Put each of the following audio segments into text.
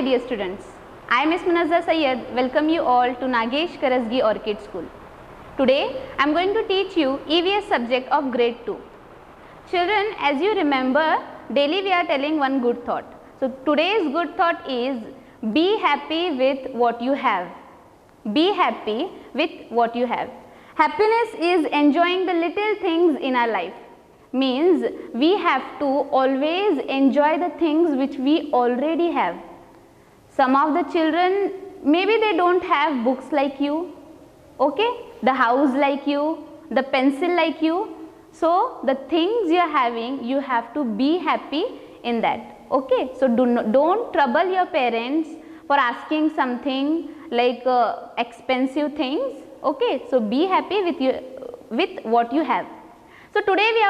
dear students. I am Ms. Munazza Sayyed. Welcome you all to Nagesh Karasgi Orchid School. Today I am going to teach you EVS subject of grade 2. Children, as you remember, daily we are telling one good thought. So today's good thought is be happy with what you have. Be happy with what you have. Happiness is enjoying the little things in our life. Means we have to always enjoy the things which we already have. Some of the children, maybe they don't have books like you, okay, the house like you, the pencil like you. So the things you are having, you have to be happy in that, okay. So don't trouble your parents for asking something like expensive things, okay. So be happy with what you have. So today we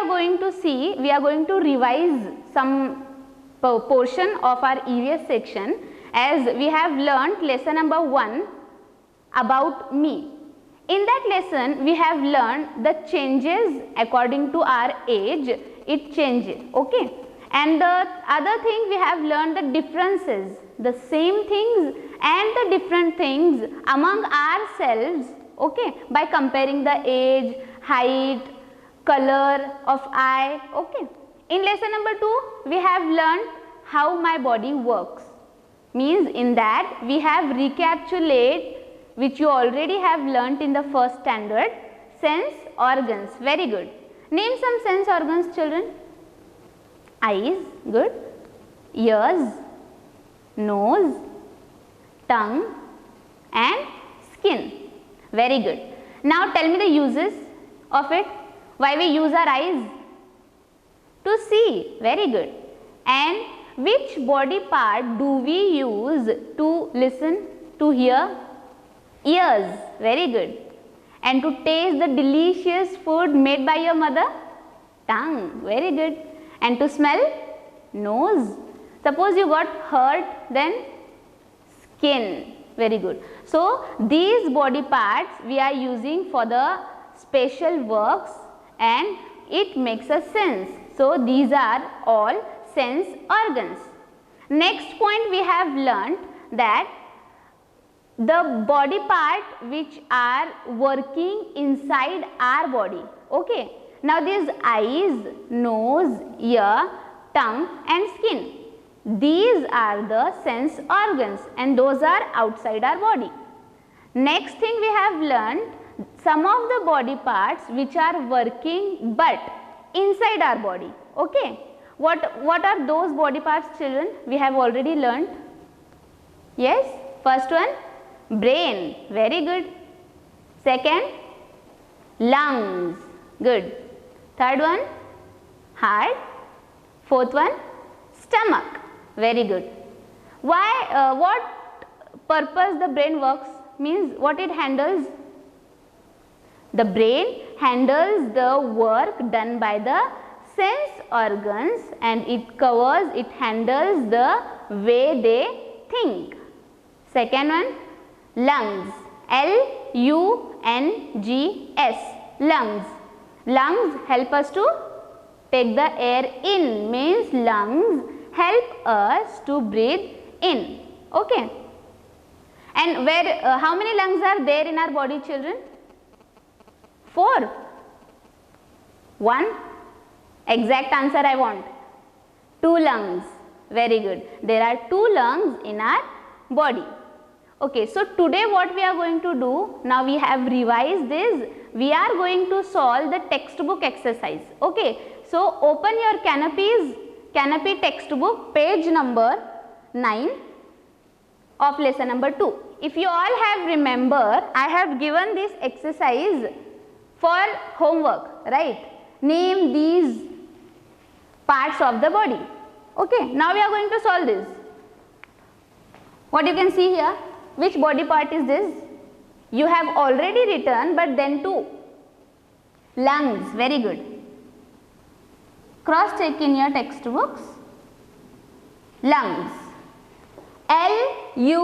are going to revise some portion of our EVS section, as we have learnt lesson number 1 about me. In that lesson we have learned the changes according to our age, it changes, okay. And the other thing we have learned the differences, the same things and the different things among ourselves, okay, by comparing the age, height, color of eye, okay. In lesson number 2 we have learned how my body works. Means in that we have recapitulate, which you already have learnt in the first standard, sense organs. Very good. Name some sense organs, children. Eyes, good. Ears, nose, tongue and skin. Very good. Now tell me the uses of it. Why we use our eyes? To see. Very good. And which body part do we use to listen, to hear? Ears. Very good. And to taste the delicious food made by your mother? Tongue. Very good. And to smell? Nose. Suppose you got hurt, then skin. Very good. So these body parts we are using for the special works and it makes a sense. So these are all sense organs. Next point we have learnt that the body part which are working inside our body, okay. Now these eyes, nose, ear, tongue and skin, these are the sense organs and those are outside our body. Next thing we have learned some of the body parts which are working but inside our body, okay. What are those body parts, children? We have already learned. Yes, first one, brain. Very good. Second, lungs. Good. Third one, heart. Fourth one, stomach. Very good. Why? What purpose the brain works? Means what it handles? The brain handles the work done by the sense organs and it handles the way they think. Second one, lungs. L-U-N-G-S. Lungs. Lungs help us to take the air in. Means lungs help us to breathe in. Okay. And where? How many lungs are there in our body, children? 4. 1. Exact answer I want. 2 lungs. Very good. There are 2 lungs in our body. Okay, so today what we are going to do, now we have revised this, we are going to solve the textbook exercise. Okay, so open your canopy textbook, page number 9 of lesson number 2. If you all have remember, I have given this exercise for homework, right? Name these parts of the body. Okay, now we are going to solve this. What you can see here, which body part is this? You have already written, but then 2. Lungs. Very good. Cross check in your textbooks. Lungs. L-U-N-G-S.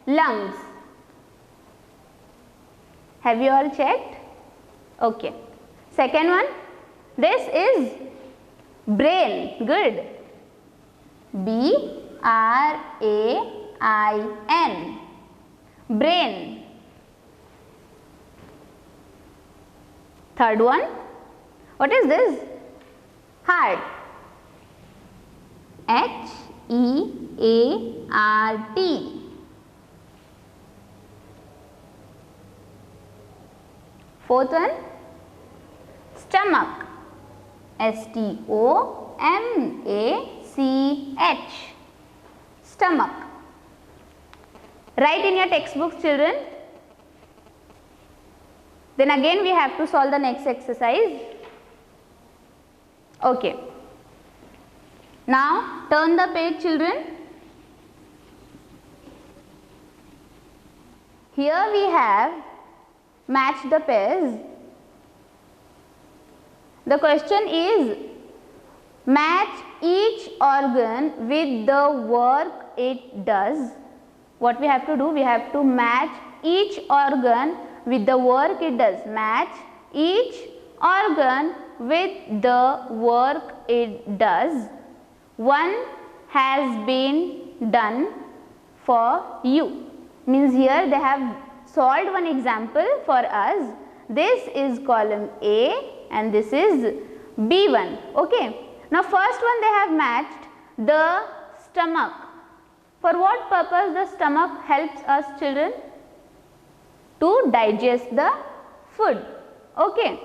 Lungs. Have you all checked? Okay. Second one, this is brain. Good. B-R-A-I-N. Brain. Third one, what is this? Heart. H-E-A-R-T. Fourth one, stomach. S-T-O-M-A-C-H. Stomach. Write in your textbooks, children. Then again we have to solve the next exercise. Okay. Now turn the page, children. Here we have match the pairs. The question is match each organ with the work it does. What we have to do? We have to match each organ with the work it does. Match each organ with the work it does. One has been done for you. Means here they have solved one example for us. This is column A and this is B1. Okay. Now first one they have matched the stomach. For what purpose the stomach helps us, children? To digest the food. Okay.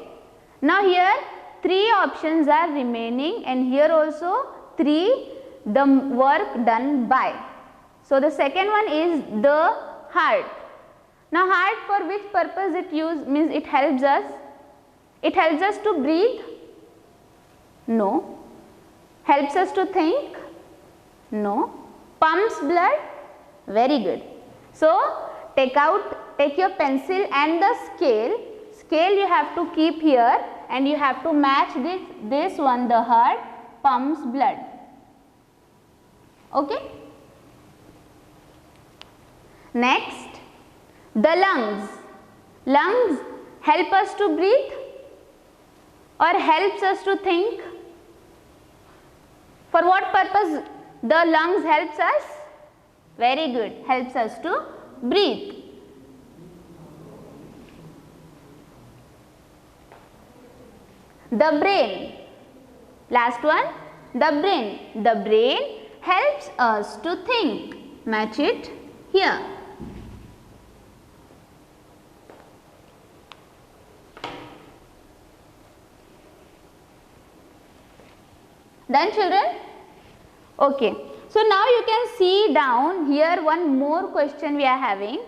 Now here 3 options are remaining and here also 3 the work done by. So the second one is the heart. Now heart, for which purpose it used? Means it helps us. It helps us to breathe? No. Helps us to think? No. Pumps blood? Very good. So take your pencil and the scale. Scale you have to keep here and you have to match this one, the heart pumps blood. Okay. Next, the lungs. Lungs help us to breathe or helps us to think? For what purpose the lungs helps us? Very good, helps us to breathe. The brain. Last one, the brain. The brain helps us to think. Match it here. Done, children? Okay. So now you can see down here one more question we are having.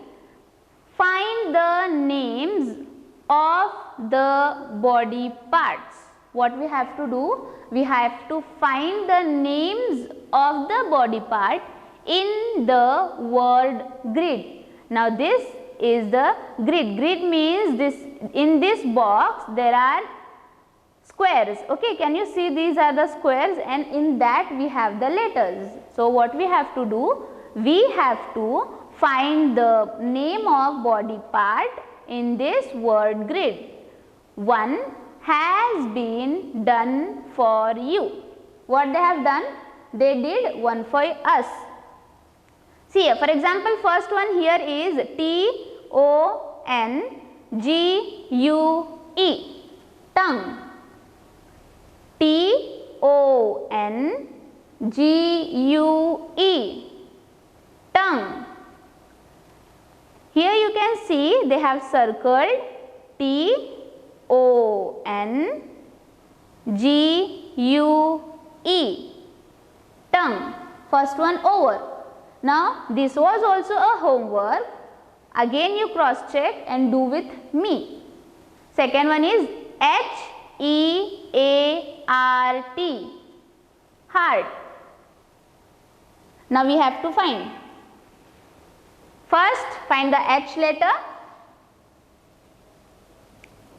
Find the names of the body parts. What we have to do? We have to find the names of the body part in the word grid. Now this is the grid. Grid means this, in this box there are squares. Okay, can you see these are the squares and in that we have the letters. So what we have to do? We have to find the name of body part in this word grid. One has been done for you. What they have done? They did one for us. See here, for example, first one here is T-O-N-G-U-E, tongue. T-O-N-G-U-E, tongue. Here you can see they have circled T-O-N-G-U-E, tongue. First one over. Now this was also a homework. Again you cross check and do with me. Second one is H-E-A-R-T, heart. Now we have to find. First find the H letter.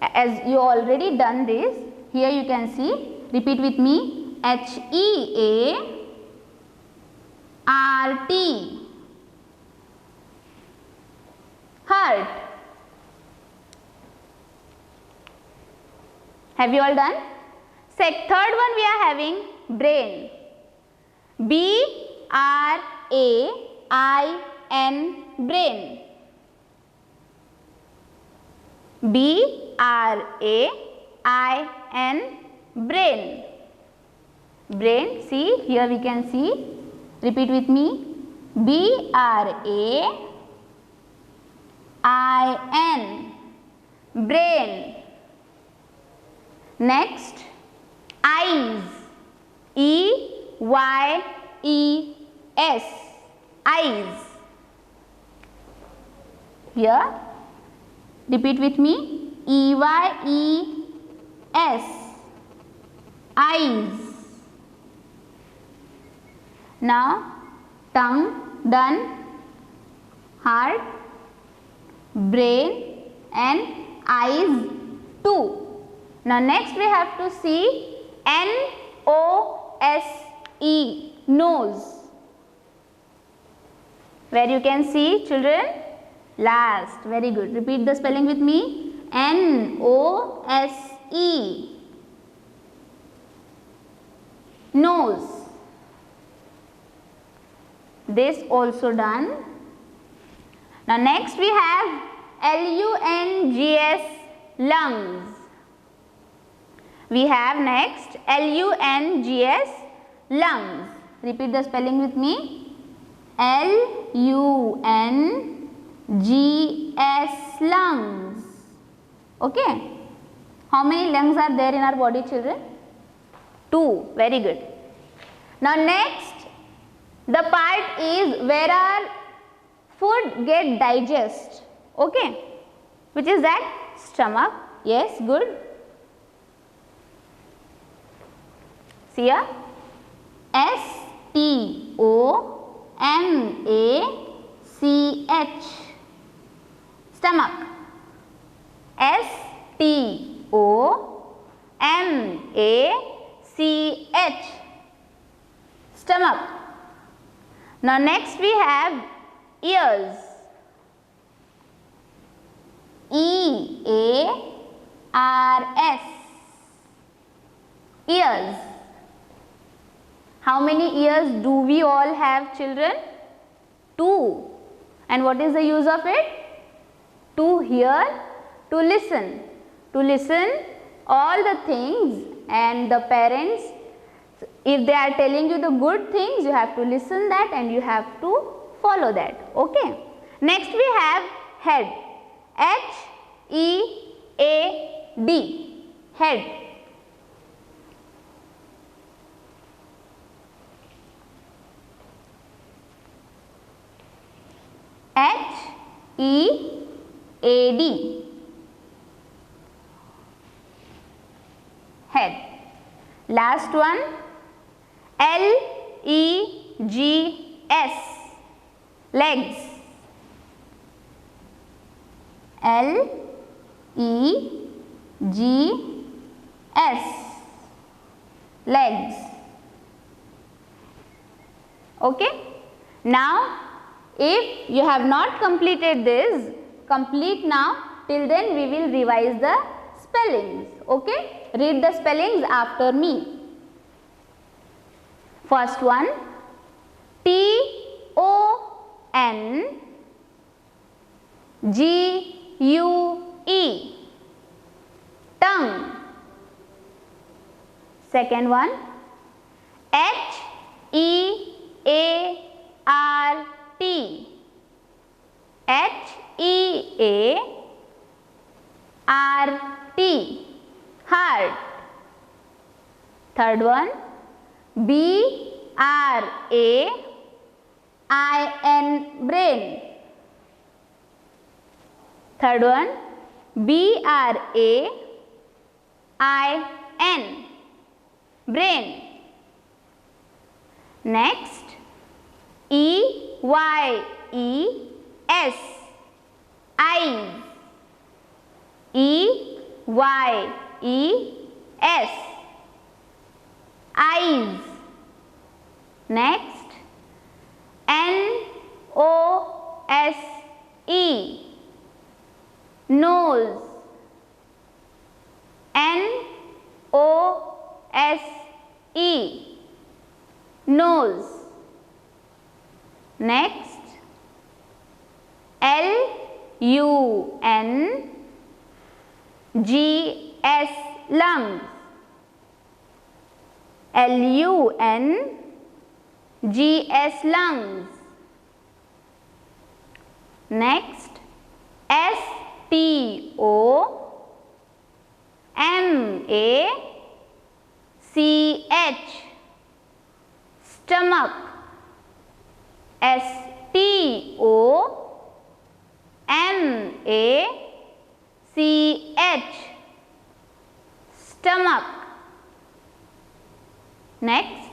As you already done this, here you can see, repeat with me, H-E-A-R-T, heart. Have you all done? Third one we are having brain. B-R-A-I-N, brain. B-R-A-I-N, brain. Brain, see, here we can see, repeat with me, B-R-A-I-N, brain. Next, eyes, E-Y-E-S, eyes. Here, repeat with me, E-Y-E-S, eyes. Now, tongue, done, heart, brain and eyes too. Now, next we have to see N-O-S-E, nose. Where you can see, children? Last. Very good. Repeat the spelling with me. N-O-S-E, nose. This also done. Now, next we have L-U-N-G-S, lungs. We have next L-U-N-G-S, lungs. Repeat the spelling with me. L-U-N-G-S, lungs. Okay. How many lungs are there in our body, children? 2. Very good. Now, next, the part is where our food get digest. Okay. Which is that? Stomach. Yes, good. See here, S-T-O-M-A-C-H, stomach. S-T-O-M-A-C-H, stomach. Now, next we have ears. E-A-R-S, ears. How many ears do we all have, children? 2. And what is the use of it? To hear, to listen. To listen all the things, and the parents, if they are telling you the good things, you have to listen that and you have to follow that. Okay. Next we have head. H-E-A-D, head. H-E-A-D, head. Last one, L-E-G-S, legs. L-E-G-S, legs. Okay. Now, if you have not completed this, complete now. Till then we will revise the spellings. Okay. Read the spellings after me. First one, T-O-N-G-U-E, tongue. Second one, H-E-A-R-T, H-E-A-R-T, heart. Third one, B-R-A-I-N, brain. Third one, B-R-A-I-N, brain. Next, E-Y-E-S, eyes. E-Y-E-S, eyes. Next, N-O-S-E, nose. N-O-S-E, nose. Next, lungs, lungs. Lungs. Next, stomach. Stomach. Next,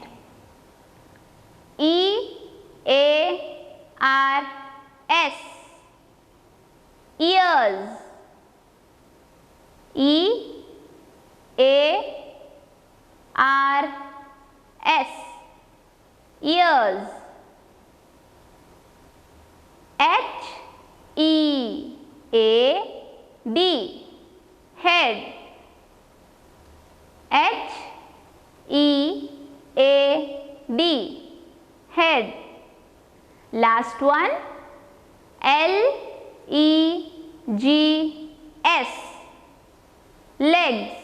ears. Ears. Ears. head. Head. Last one, legs.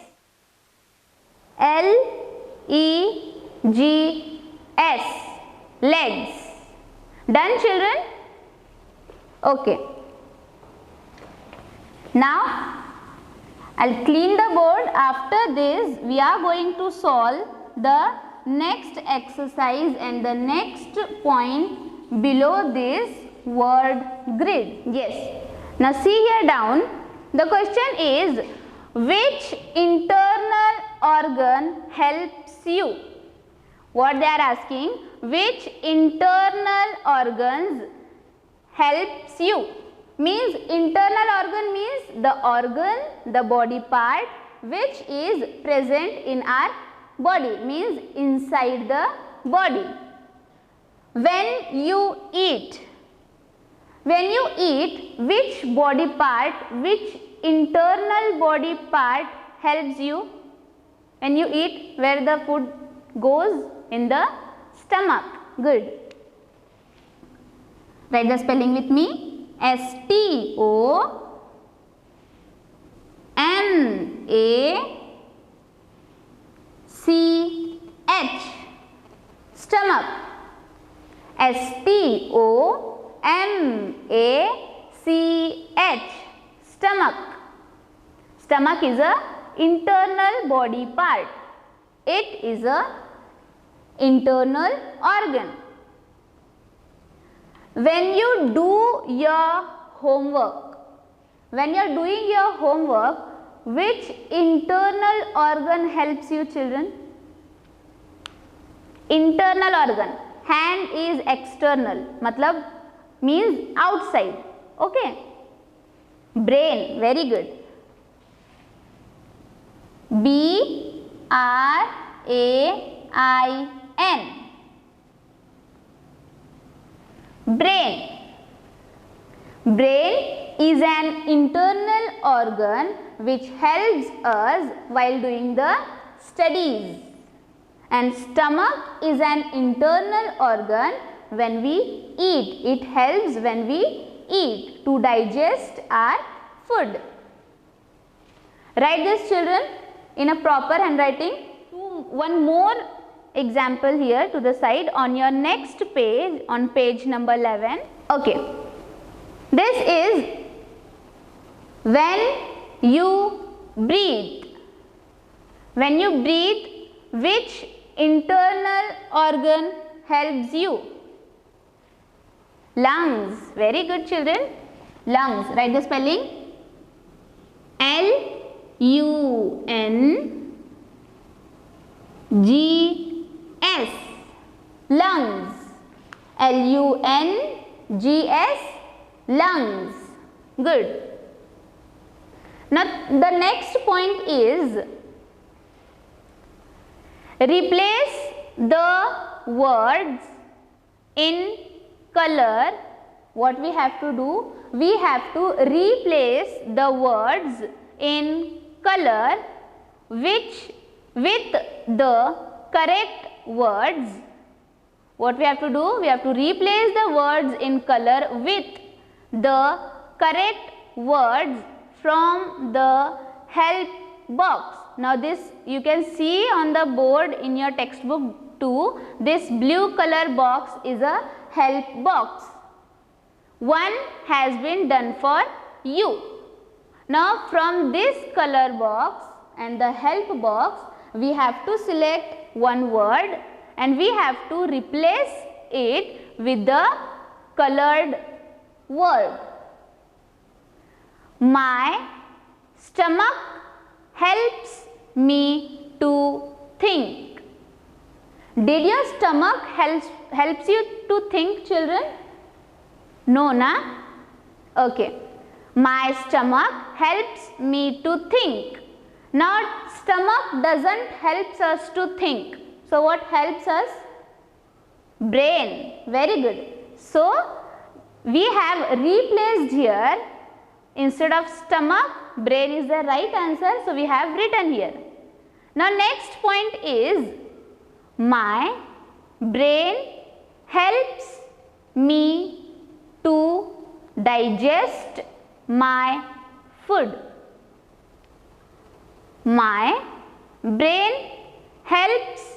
Legs. Done, children? Okay. Now, I'll clean the board. After this, we are going to solve the next exercise and the next point below this word grid. Yes. Now, see here down. The question is, which internal organ helps you? What they are asking, which internal organs helps you? Means internal organ means the organ, the body part which is present in our body, means inside the body. When you eat, which body part, which internal body part helps you? When you eat, where the food goes? In the stomach. Good. Write the spelling with me. STOMACH. Stomach. STOMACH. Stomach. Stomach is a internal body part. It is a internal organ. When you do your homework, which internal organ helps you, children? Internal organ. Hand is external, matlab means outside. Okay. Brain, very good. BRAIN. Brain. Brain is an internal organ which helps us while doing the studies, and stomach is an internal organ when we eat. It helps when we eat to digest our food. Write this, children, in a proper handwriting. One more example here to the side on your next page, on page number 11. Okay. This is when you breathe. When you breathe, which internal organ helps you? Lungs. Very good, children. Lungs. Write the spelling. LUNGS. Lungs. LUNGS. Lungs. Good. Now the next point is, replace the words in color. What we have to do? We have to replace the words in color with the correct words What we have to do? We have to replace the words in color with the correct words from the help box. Now this you can see on the board in your textbook too. This blue color box is a help box. One has been done for you. Now from this color box and the help box, we have to select one word and we have to replace it with the colored word. My stomach helps me to think. Did your stomach helps you to think, children? No, na? Okay. My stomach helps me to think. Now stomach doesn't help us to think. So what helps us? Brain. Very good. So we have replaced here, instead of stomach, brain is the right answer. So we have written here. Now next point is, my brain helps me to digest my food. My brain helps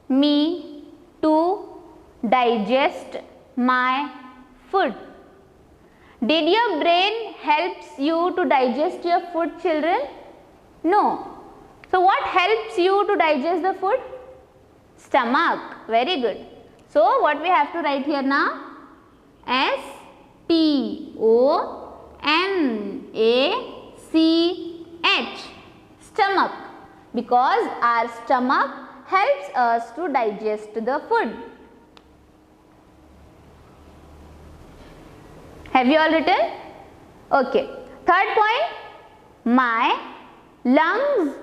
me to digest my food. Did your brain helps you to digest your food, children? No. So what helps you to digest the food? Stomach. Very good. So what we have to write here now? S-T-O-M-A-C-H. Stomach. Because our stomach helps us to digest the food. Have you all written? Okay. Third point. My lungs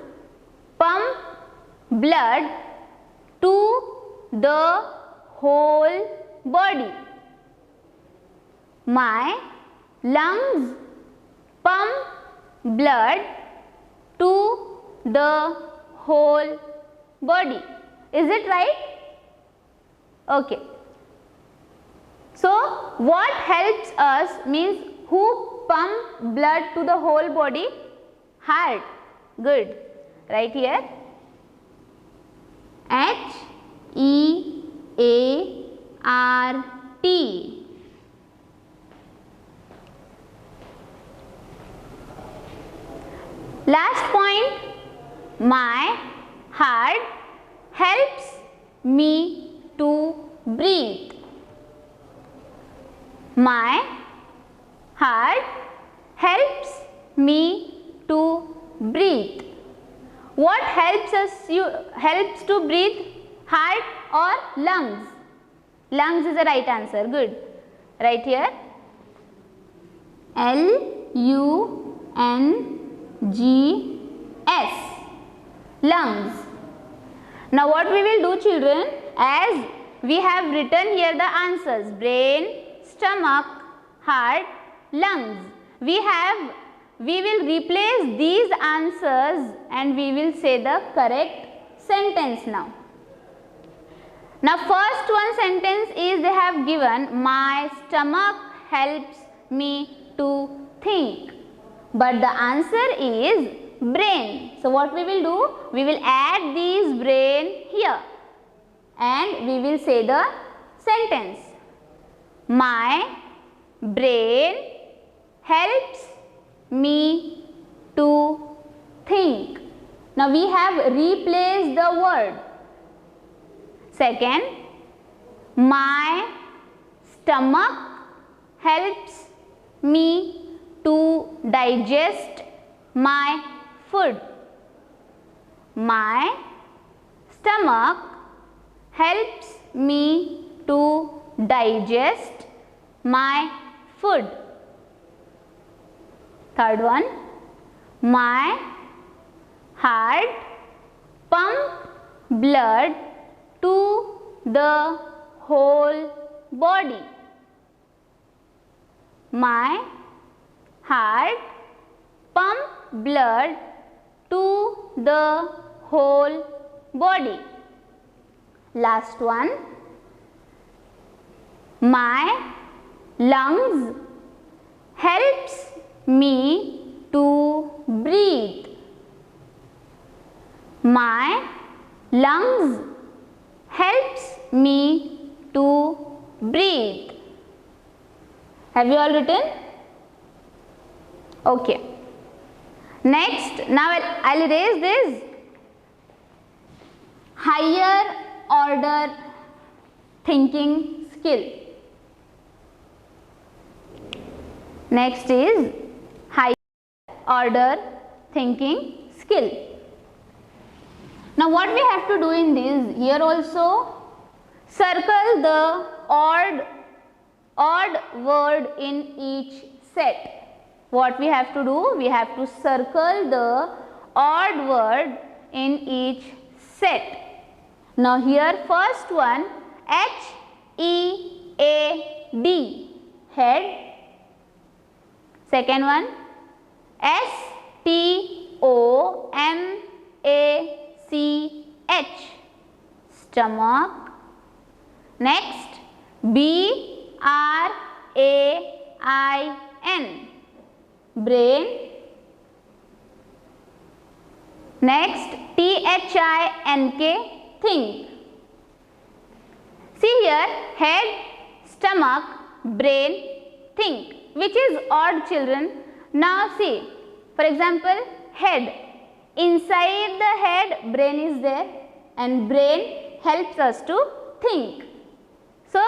pump blood to the whole body. My lungs pump blood to the whole body. Is it right? Okay. So what helps us means, who pump blood to the whole body? Heart. Good. Right here. H-E-A-R-T. Last point. My heart helps me to breathe. My heart helps me to breathe. What helps to breathe? Heart or lungs? Lungs is the right answer. Good. Right here. L-U-N-G-S. Lungs. Now what we will do, children, as we have written here the answers: brain, stomach, heart, lungs. We will replace these answers and we will say the correct sentence now. Now first one sentence is, they have given, my stomach helps me to think. But the answer is brain. So what we will do? We will add these brain here and we will say the sentence. My brain helps me to think. Now we have replaced the word. Second, my stomach helps me to digest my food. My stomach helps me to digest my food. Third one, my heart pumps blood to the whole body. My heart pumps blood to the whole body. Last one, My lungs helps me to breathe. My lungs helps me to breathe. Have you all written? Okay. Next, now I'll erase this. Higher order thinking skill. Next is higher order thinking skill. Now what we have to do in this, here also circle the odd word in each set. What we have to do, we have to circle the odd word in each set. Now here first one, H-E-A-D, head. Second one, S-T-O-M-A-C-H, stomach. Next, B-R-A-I-N, brain. Next, T-H-I-N-K, think. See here, head, stomach, brain, think. Which is odd, children? Now see, for example, head. Inside the head, brain is there, and brain helps us to think. So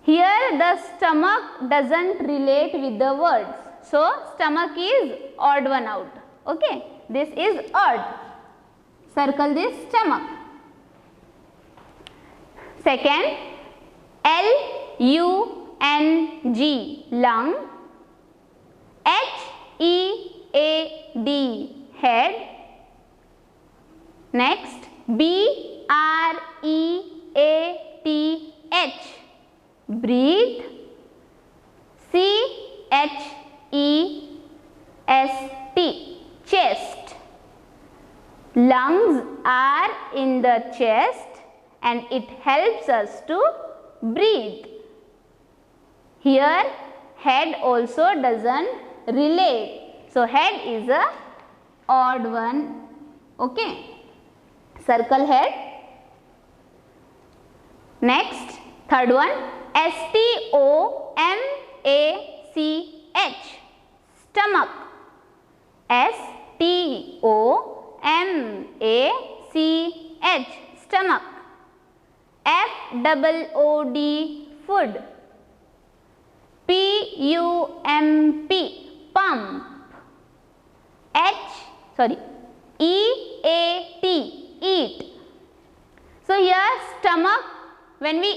here the stomach doesn't relate with the words. So stomach is odd one out. Okay, this is odd. Circle this stomach. Second, L-U-N-G, lung. H-E-A-D, head. Next, B-R-E-A-T-H, breathe. C-H-E-S-T, chest. Lungs are in the chest and it helps us to breathe. Here head also doesn't relate. So head is a odd one. Okay. Circle head. Next, third one, S-T-O-M-A-C-H, stomach. S-T-O-M-A-C-H, stomach. F-O-O-D, food. P-U-M-P, pump. E-A-T, eat. So here stomach, when we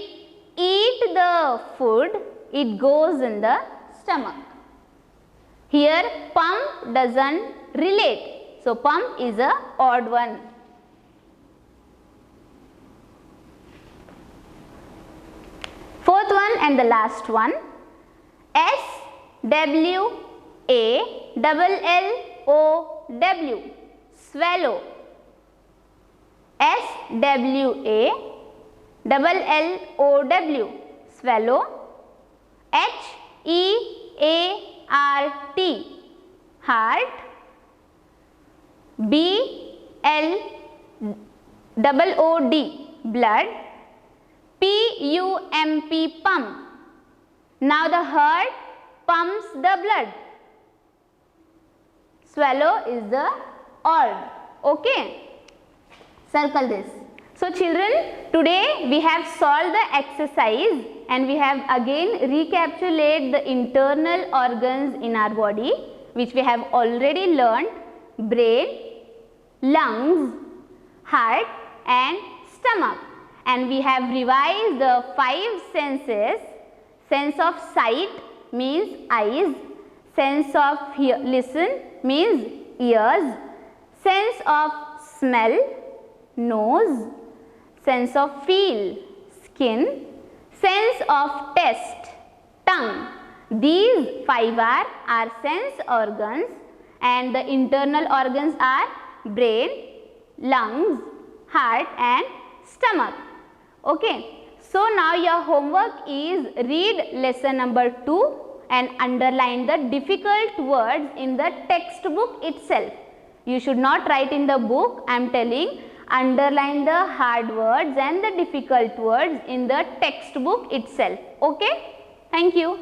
eat the food, it goes in the stomach. Here pump doesn't relate. So pump is a odd one. Fourth one and the last one, S-W-A-L-L-O-W, swallow. S-W-A-L-L-O-W, swallow. H-E-A-R-T, heart. B-L-O-O-D, blood. P-U-M-P, pump. Now the heart pumps the blood. Swallow is the odd. Okay. Circle this. So children, today we have solved the exercise and we have again recapitulated the internal organs in our body which we have already learned: brain, lungs, heart and stomach. And we have revised the 5 senses. Sense of sight means eyes, sense of listen means ears, sense of smell nose, sense of feel skin, sense of taste tongue. These 5 are our sense organs and the internal organs are brain, lungs, heart and stomach. Okay. So now your homework is read lesson number 2 and underline the difficult words in the textbook itself. You should not write in the book. I am telling, underline the hard words and the difficult words in the textbook itself. Okay? Thank you.